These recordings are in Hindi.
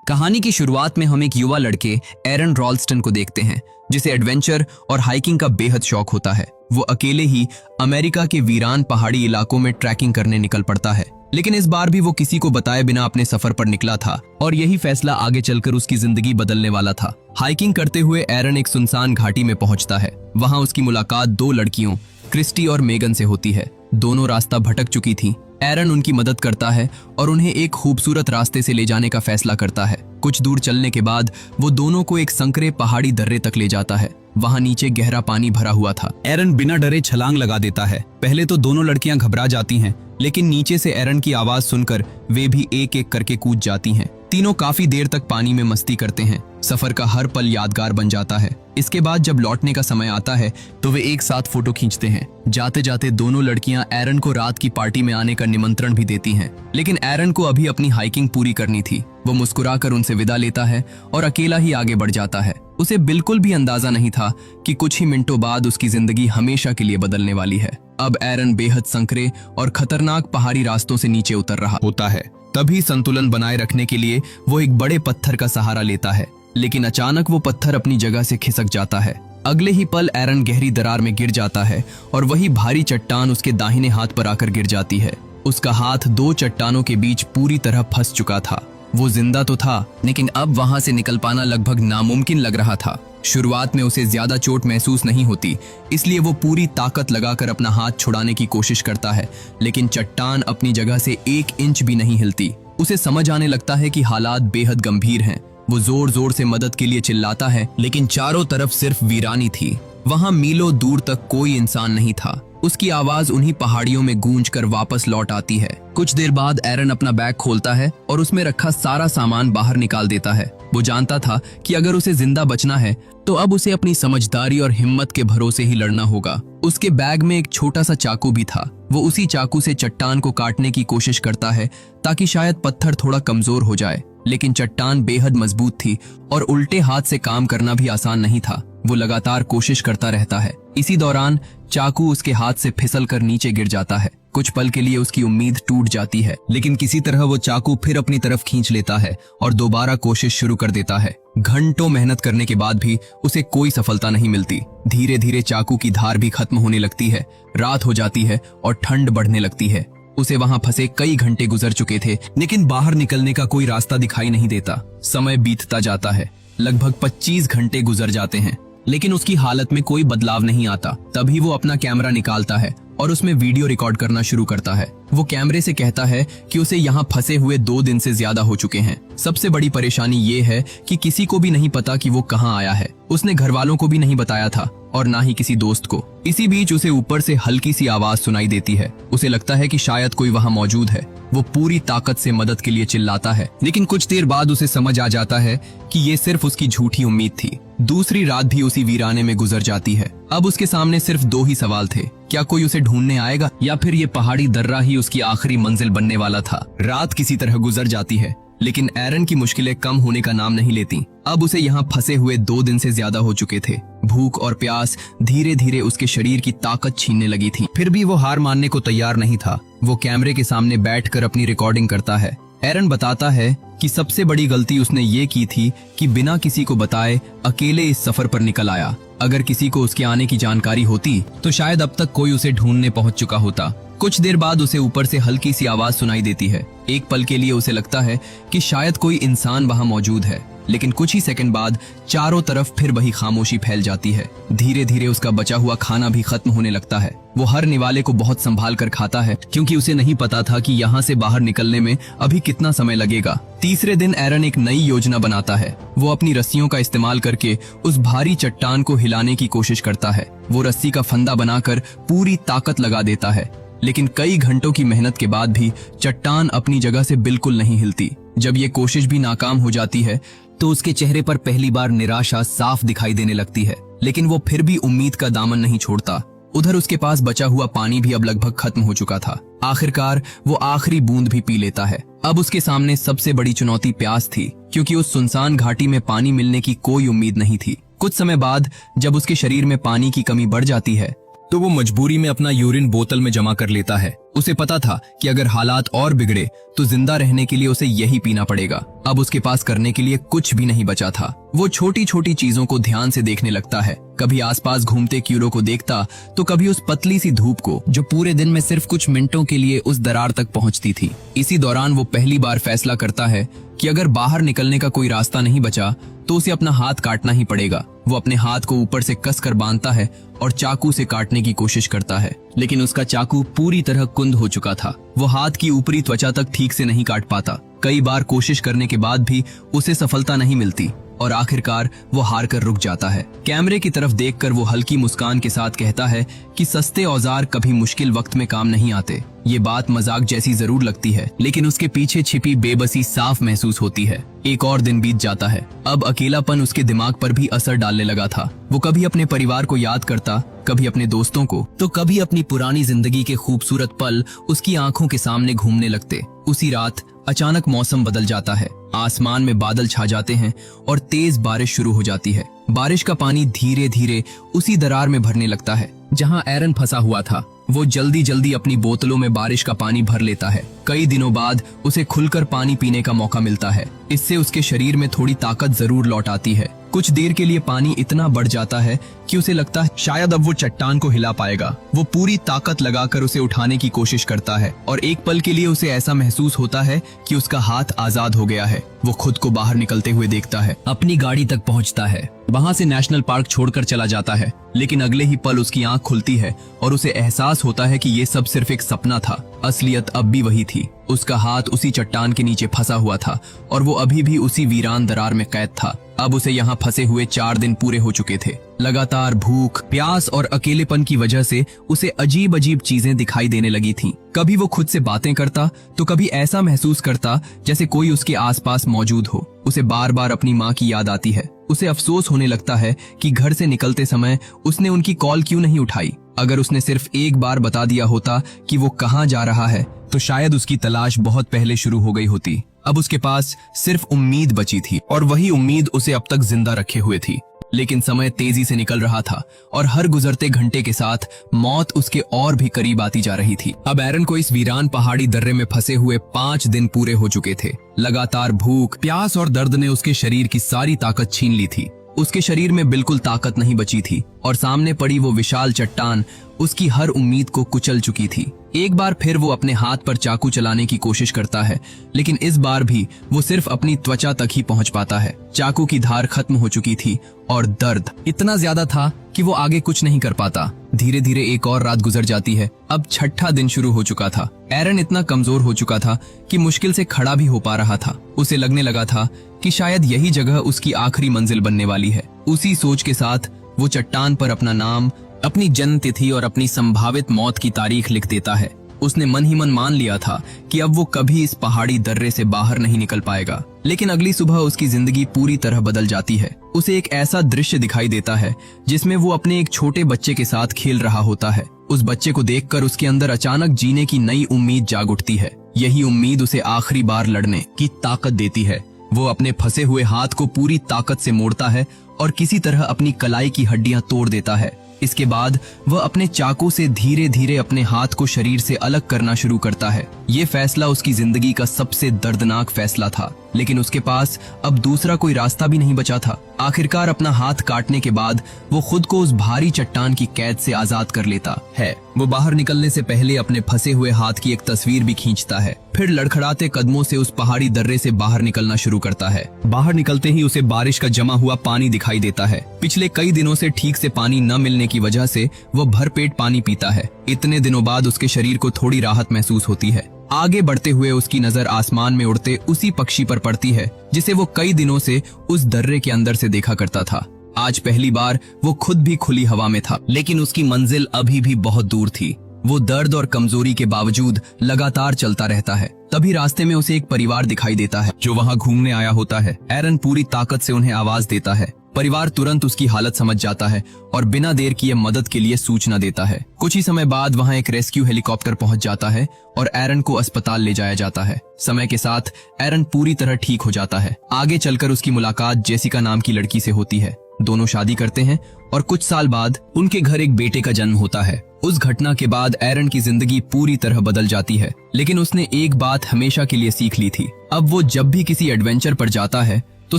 कहानी की शुरुआत में हम एक युवा लड़के एरन रॉल्स्टन को देखते हैं जिसे एडवेंचर और हाइकिंग का बेहद शौक होता है। वो अकेले ही अमेरिका के वीरान पहाड़ी इलाकों में ट्रैकिंग करने निकल पड़ता है, लेकिन इस बार भी वो किसी को बताए बिना अपने सफर पर निकला था और यही फैसला आगे चलकर उसकी जिंदगी बदलने वाला था। हाइकिंग करते हुए एरन एक सुनसान घाटी में पहुंचता है। वहां उसकी मुलाकात दो लड़कियों क्रिस्टी और मेगन से होती है। दोनों रास्ता भटक चुकी थी। एरन उनकी मदद करता है और उन्हें एक खूबसूरत रास्ते से ले जाने का फैसला करता है। कुछ दूर चलने के बाद वो दोनों को एक संकरे पहाड़ी दर्रे तक ले जाता है। वहां नीचे गहरा पानी भरा हुआ था। एरन बिना डरे छलांग लगा देता है। पहले तो दोनों लड़कियां घबरा जाती हैं, लेकिन नीचे से एरन की आवाज सुनकर वे भी एक एक करके कूद जाती हैं। तीनों काफी देर तक पानी में मस्ती करते हैं। सफर का हर पल यादगार बन जाता है। इसके बाद जब लौटने का समय आता है तो वे एक साथ फोटो खींचते हैं। जाते जाते दोनों लड़कियां एरन को रात की पार्टी में आने का निमंत्रण भी देती हैं, लेकिन एरन को अभी अपनी हाइकिंग पूरी करनी थी। वो मुस्कुराकर उनसे विदा लेता है और अकेला ही आगे बढ़ जाता है। उसे बिल्कुल भी अंदाजा नहीं था कि कुछ ही मिनटों बाद उसकी जिंदगी हमेशा के लिए बदलने वाली है। अब एरन बेहद संकरे और खतरनाक पहाड़ी रास्तों से नीचे उतर रहा होता है। तभी संतुलन बनाए रखने के लिए वो एक बड़े पत्थर का सहारा लेता है, लेकिन अचानक वो पत्थर अपनी जगह से खिसक जाता है। अगले ही पल एरन गहरी दरार में गिर जाता है और वही भारी चट्टान उसके दाहिने हाथ पर आकर गिर जाती है। उसका हाथ दो चट्टानों के बीच पूरी तरह फंस चुका था। वो जिंदा तो था, लेकिन अब वहां से निकल पाना लगभग नामुमकिन लग रहा था। शुरुआत में उसे ज्यादा चोट महसूस नहीं होती, इसलिए वो पूरी ताकत लगाकर अपना हाथ छुड़ाने की कोशिश करता है, लेकिन चट्टान अपनी जगह से 1 इंच भी नहीं हिलती। उसे समझ आने लगता है कि हालात बेहद गंभीर हैं। वो जोर जोर से मदद के लिए चिल्लाता है, लेकिन चारों तरफ सिर्फ वीरानी थी। वहां मीलों दूर तक कोई इंसान नहीं था। उसकी आवाज उन्हीं पहाड़ियों में गूंजकर वापस लौट आती है। कुछ देर बाद एरन अपना बैग खोलता है और उसमें रखा सारा सामान बाहर निकाल देता है। वो जानता था कि अगर उसे जिंदा बचना है तो अब उसे अपनी समझदारी और हिम्मत के भरोसे ही लड़ना होगा। उसके बैग में एक छोटा सा चाकू भी था। वो उसी चाकू से चट्टान को काटने की कोशिश करता है ताकि शायद पत्थर थोड़ा कमजोर हो जाए, लेकिन चट्टान बेहद मजबूत थी और उल्टे हाथ से काम करना भी आसान नहीं था। वो लगातार कोशिश करता रहता है। इसी दौरान चाकू उसके हाथ से फिसल कर नीचे गिर जाता है। कुछ पल के लिए उसकी उम्मीद टूट जाती है, लेकिन किसी तरह वो चाकू फिर अपनी तरफ खींच लेता है और दोबारा कोशिश शुरू कर देता है। घंटों मेहनत करने के बाद भी उसे कोई सफलता नहीं मिलती। धीरे धीरे चाकू की धार भी खत्म होने लगती है। रात हो जाती है और ठंड बढ़ने लगती है। उसे वहां फंसे कई घंटे गुजर चुके थे, लेकिन बाहर निकलने का कोई रास्ता दिखाई नहीं देता। समय बीतता जाता है। लगभग 25 घंटे गुजर जाते हैं, लेकिन उसकी हालत में कोई बदलाव नहीं आता। तभी वो अपना कैमरा निकालता है और उसमें वीडियो रिकॉर्ड करना शुरू करता है। वो कैमरे से कहता है कि उसे यहाँ फंसे हुए 2 दिन से ज्यादा हो चुके हैं। सबसे बड़ी परेशानी ये है कि किसी को भी नहीं पता कि वो कहाँ आया है। उसने घर वालों को भी नहीं बताया था और ना ही किसी दोस्त को। इसी बीच उसे ऊपर से हल्की सी आवाज सुनाई देती है। उसे लगता है कि शायद कोई वहां मौजूद है। वो पूरी ताकत से मदद के लिए चिल्लाता है, लेकिन कुछ देर बाद उसे समझ आ जाता है कि ये सिर्फ उसकी झूठी उम्मीद थी। दूसरी रात भी उसी वीराने में गुजर जाती है। अब उसके सामने सिर्फ 2 ही सवाल थे। क्या कोई उसे ढूंढने आएगा या फिर ये पहाड़ी दर्रा ही उसकी आखिरी मंजिल बनने वाला था। रात किसी तरह गुजर जाती है, लेकिन एरन की मुश्किलें कम होने का नाम नहीं लेती। अब उसे यहाँ फंसे हुए 2 दिन से ज्यादा हो चुके थे। भूख और प्यास धीरे धीरे उसके शरीर की ताकत छीनने लगी थी। फिर भी वो हार मानने को तैयार नहीं था। वो कैमरे के सामने बैठकर अपनी रिकॉर्डिंग करता है। एरन बताता है कि सबसे बड़ी गलती उसने ये की थी कि बिना किसी को बताए अकेले इस सफर पर निकल आया। अगर किसी को उसके आने की जानकारी होती तो शायद अब तक कोई उसे ढूंढने पहुंच चुका होता। कुछ देर बाद उसे ऊपर से हल्की सी आवाज सुनाई देती है। एक पल के लिए उसे लगता है कि शायद कोई इंसान वहां मौजूद है, लेकिन कुछ ही सेकंड बाद चारों तरफ फिर वही खामोशी फैल जाती है। धीरे धीरे उसका बचा हुआ खाना भी खत्म होने लगता है। वो हर निवाले को बहुत संभाल कर खाता है, क्योंकि उसे नहीं पता था कि यहाँ से बाहर निकलने में अभी कितना समय लगेगा। तीसरे दिन एरन एक नई योजना बनाता है। वो अपनी रस्सियों का इस्तेमाल करके उस भारी चट्टान को हिलाने की कोशिश करता है। वो रस्सी का फंदा बनाकर पूरी ताकत लगा देता है, लेकिन कई घंटों की मेहनत के बाद भी चट्टान अपनी जगह से बिल्कुल नहीं हिलती। जब ये कोशिश भी नाकाम हो जाती है तो उसके चेहरे पर पहली बार निराशा साफ दिखाई देने लगती है, लेकिन वो फिर भी उम्मीद का दामन नहीं छोड़ता। उधर उसके पास बचा हुआ पानी भी अब लगभग खत्म हो चुका था। आखिरकार वो आखिरी बूंद भी पी लेता है। अब उसके सामने सबसे बड़ी चुनौती प्यास थी, क्योंकि उस सुनसान घाटी में पानी मिलने की कोई उम्मीद नहीं थी। कुछ समय बाद जब उसके शरीर में पानी की कमी बढ़ जाती है तो वो मजबूरी में अपना यूरिन बोतल में जमा कर लेता है। उसे पता था कि अगर हालात और बिगड़े तो जिंदा रहने के लिए उसे यही पीना पड़ेगा। अब उसके पास करने के लिए कुछ भी नहीं बचा था। वो छोटी छोटी चीजों को ध्यान से देखने लगता है। कभी आसपास घूमते कीड़ों को देखता तो कभी उस पतली सी धूप को जो पूरे दिन में सिर्फ कुछ मिनटों के लिए उस दरार तक पहुंचती थी। इसी दौरान वो पहली बार फैसला करता है कि अगर बाहर निकलने का कोई रास्ता नहीं बचा तो उसे अपना हाथ काटना ही पड़ेगा। वो अपने हाथ को ऊपर से कसकर बांधता है और चाकू से काटने की कोशिश करता है, लेकिन उसका चाकू पूरी तरह कुंद हो चुका था। वो हाथ की ऊपरी त्वचा तक ठीक से नहीं काट पाता। कई बार कोशिश करने के बाद भी उसे सफलता नहीं मिलती और आखिरकार वो हार कर रुक जाता है। कैमरे की तरफ देखकर वो हल्की मुस्कान के साथ कहता है कि सस्ते औजार कभी मुश्किल वक्त में काम नहीं आते। ये बात मजाक जैसी जरूर लगती है, लेकिन उसके पीछे छिपी बेबसी साफ महसूस होती है। एक और दिन बीत जाता है। अब अकेलापन उसके दिमाग पर भी असर डालने लगा था। वो कभी अपने परिवार को याद करता, कभी अपने दोस्तों को, तो कभी अपनी पुरानी जिंदगी के खूबसूरत पल उसकी आंखों के सामने घूमने लगते। उसी रात अचानक मौसम बदल जाता है। आसमान में बादल छा जाते हैं और तेज बारिश शुरू हो जाती है। बारिश का पानी धीरे धीरे उसी दरार में भरने लगता है जहां एरन फंसा हुआ था। वो जल्दी जल्दी अपनी बोतलों में बारिश का पानी भर लेता है। कई दिनों बाद उसे खुलकर पानी पीने का मौका मिलता है। इससे उसके शरीर में थोड़ी ताकत जरूर लौट आती है। कुछ देर के लिए पानी इतना बढ़ जाता है कि उसे लगता है शायद अब वो चट्टान को हिला पाएगा। वो पूरी ताकत लगाकर उसे उठाने की कोशिश करता है और एक पल के लिए उसे ऐसा महसूस होता है कि उसका हाथ आजाद हो गया है। वो खुद को बाहर निकलते हुए देखता है, अपनी गाड़ी तक पहुंचता है, वहां से नेशनल पार्क छोड़कर चला जाता है। लेकिन अगले ही पल उसकी आंख खुलती है और उसे एहसास होता है कि ये सब सिर्फ एक सपना था। असलियत अब भी वही थी। उसका हाथ उसी चट्टान के नीचे फंसा हुआ था और वो अभी भी उसी वीरान दरार में कैद था। अब उसे यहाँ फंसे हुए 4 दिन पूरे हो चुके थे। लगातार भूख, प्यास और अकेलेपन की वजह से उसे अजीब अजीब चीजें दिखाई देने लगी थीं। कभी वो खुद से बातें करता तो कभी ऐसा महसूस करता जैसे कोई उसके आसपास मौजूद हो। उसे बार बार अपनी माँ की याद आती है। उसे अफसोस होने लगता है कि घर से निकलते समय उसने उनकी कॉल क्यों नहीं उठाई। अगर उसने सिर्फ एक बार बता दिया होता कि वो कहाँ जा रहा है तो शायद उसकी तलाश बहुत पहले शुरू हो गई होती। अब उसके पास सिर्फ उम्मीद बची थी और वही उम्मीद उसे अब तक जिंदा रखे हुए थी। लेकिन समय तेजी से निकल रहा था और हर गुजरते घंटे के साथ मौत उसके और भी करीब आती जा रही थी। अब एरन को इस वीरान पहाड़ी दर्रे में फंसे हुए 5 दिन पूरे हो चुके थे। लगातार भूख, प्यास और दर्द ने उसके शरीर की सारी ताकत छीन ली थी। उसके शरीर में बिल्कुल ताकत नहीं बची थी और सामने पड़ी वो विशाल चट्टान उसकी हर उम्मीद को कुचल चुकी थी। एक बार फिर वो अपने हाथ पर चाकू चलाने की कोशिश करता है, लेकिन इस बार भी वो सिर्फ अपनी त्वचा तक ही पहुंच पाता है। चाकू की धार खत्म हो चुकी थी और दर्द इतना ज्यादा था कि वो आगे कुछ नहीं कर पाता। धीरे धीरे एक और रात गुजर जाती है। अब 6ठा दिन शुरू हो चुका था। एरन इतना कमजोर हो चुका था कि मुश्किल से खड़ा भी हो पा रहा था। उसे लगने लगा था कि शायद यही जगह उसकी आखिरी मंजिल बनने वाली है। उसी सोच के साथ वो चट्टान पर अपना नाम, अपनी जन्म तिथि और अपनी संभावित मौत की तारीख लिख देता है। उसने मन ही मन मान लिया था कि अब वो कभी इस पहाड़ी दर्रे से बाहर नहीं निकल पाएगा। लेकिन अगली सुबह उसकी जिंदगी पूरी तरह बदल जाती है। उसे एक ऐसा दृश्य दिखाई देता है जिसमें वो अपने एक छोटे बच्चे के साथ खेल रहा होता है। उस बच्चे को देखकर उसके अंदर अचानक जीने की नई उम्मीद जाग उठती है। यही उम्मीद उसे आखिरी बार लड़ने की ताकत देती है। वो अपने फंसे हुए हाथ को पूरी ताकत से मोड़ता है और किसी तरह अपनी कलाई की हड्डियां तोड़ देता है। इसके बाद वह अपने चाकू से धीरे धीरे अपने हाथ को शरीर से अलग करना शुरू करता है। ये फैसला उसकी जिंदगी का सबसे दर्दनाक फैसला था, लेकिन उसके पास अब दूसरा कोई रास्ता भी नहीं बचा था। आखिरकार अपना हाथ काटने के बाद वो खुद को उस भारी चट्टान की कैद से आजाद कर लेता है। वो बाहर निकलने से पहले अपने फंसे हुए हाथ की एक तस्वीर भी खींचता है। फिर लड़खड़ाते कदमों से उस पहाड़ी दर्रे से बाहर निकलना शुरू करता है। बाहर निकलते ही उसे बारिश का जमा हुआ पानी दिखाई देता है। पिछले कई दिनों से ठीक से पानी न मिलने की वजह से वो भरपेट पानी पीता है। इतने दिनों बाद उसके शरीर को थोड़ी राहत महसूस होती है। आगे बढ़ते हुए उसकी नजर आसमान में उड़ते उसी पक्षी पर पड़ती है जिसे वो कई दिनों से उस दर्रे के अंदर से देखा करता था। आज पहली बार वो खुद भी खुली हवा में था, लेकिन उसकी मंजिल अभी भी बहुत दूर थी। वो दर्द और कमजोरी के बावजूद लगातार चलता रहता है। तभी रास्ते में उसे एक परिवार दिखाई देता है जो वहाँ घूमने आया होता है। एरन पूरी ताकत से उन्हें आवाज देता है। परिवार तुरंत उसकी हालत समझ जाता है और बिना देर किए मदद के लिए सूचना देता है। कुछ ही समय बाद वहां एक रेस्क्यू हेलीकॉप्टर पहुंच जाता है और एरन को अस्पताल ले जाया जाता है। समय के साथ एरन पूरी तरह ठीक हो जाता है। आगे चलकर उसकी मुलाकात जेसिका नाम की लड़की से होती है। दोनों शादी करते हैं और कुछ साल बाद उनके घर एक बेटे का जन्म होता है। उस घटना के बाद एरन की जिंदगी पूरी तरह बदल जाती है, लेकिन उसने एक बात हमेशा के लिए सीख ली थी। अब वो जब भी किसी एडवेंचर पर जाता है तो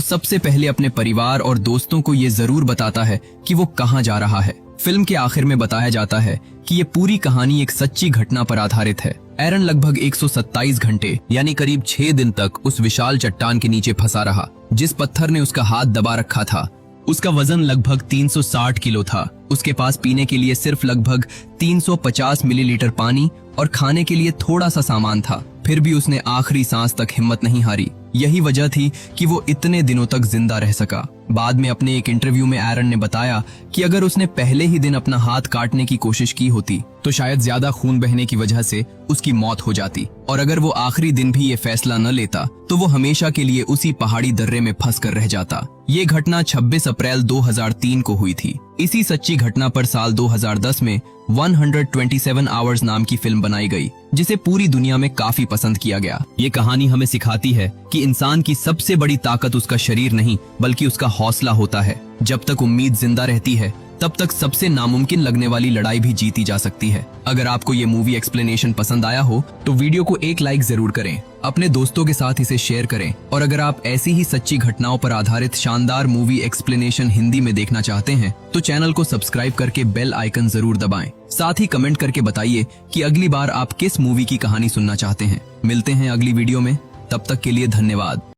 सबसे पहले अपने परिवार और दोस्तों को ये जरूर बताता है कि वो कहाँ जा रहा है। फिल्म के आखिर में बताया जाता है कि ये पूरी कहानी एक सच्ची घटना पर आधारित है। एरन लगभग 127 घंटे यानी करीब 6 दिन तक उस विशाल चट्टान के नीचे फंसा रहा, जिस पत्थर ने उसका हाथ दबा रखा था। उसका वजन लगभग 360 किलो था। उसके पास पीने के लिए सिर्फ लगभग 350 मिलीलीटर पानी और खाने के लिए थोड़ा सा सामान था। फिर भी उसने आखिरी सांस तक हिम्मत नहीं हारी। यही वजह थी कि वो इतने दिनों तक जिंदा रह सका। बाद में अपने एक इंटरव्यू में एरन ने बताया कि अगर उसने पहले ही दिन अपना हाथ काटने की कोशिश की होती तो शायद ज्यादा खून बहने की वजह से उसकी मौत हो जाती, और अगर वो आखिरी दिन भी ये फैसला न लेता तो वो हमेशा के लिए उसी पहाड़ी दर्रे में फंस कर रह जाता। ये घटना 26 अप्रैल 2003 को हुई थी। इसी सच्ची घटना पर साल 2010 में 127 आवर्स नाम की फिल्म बनाई गई, जिसे पूरी दुनिया में काफी पसंद किया गया। ये कहानी हमें सिखाती है कि इंसान की सबसे बड़ी ताकत उसका शरीर नहीं बल्कि उसका हौसला होता है। जब तक उम्मीद जिंदा रहती है तब तक सबसे नामुमकिन लगने वाली लड़ाई भी जीती जा सकती है। अगर आपको ये मूवी एक्सप्लेनेशन पसंद आया हो तो वीडियो को एक लाइक जरूर करें, अपने दोस्तों के साथ इसे शेयर करें, और अगर आप ऐसी ही सच्ची घटनाओं पर आधारित शानदार मूवी एक्सप्लेनेशन हिंदी में देखना चाहते हैं तो चैनल को सब्सक्राइब करके बेल आइकन जरूर दबाएं। साथ ही कमेंट करके बताइए कि अगली बार आप किस मूवी की कहानी सुनना चाहते हैं। मिलते हैं अगली वीडियो में, तब तक के लिए धन्यवाद।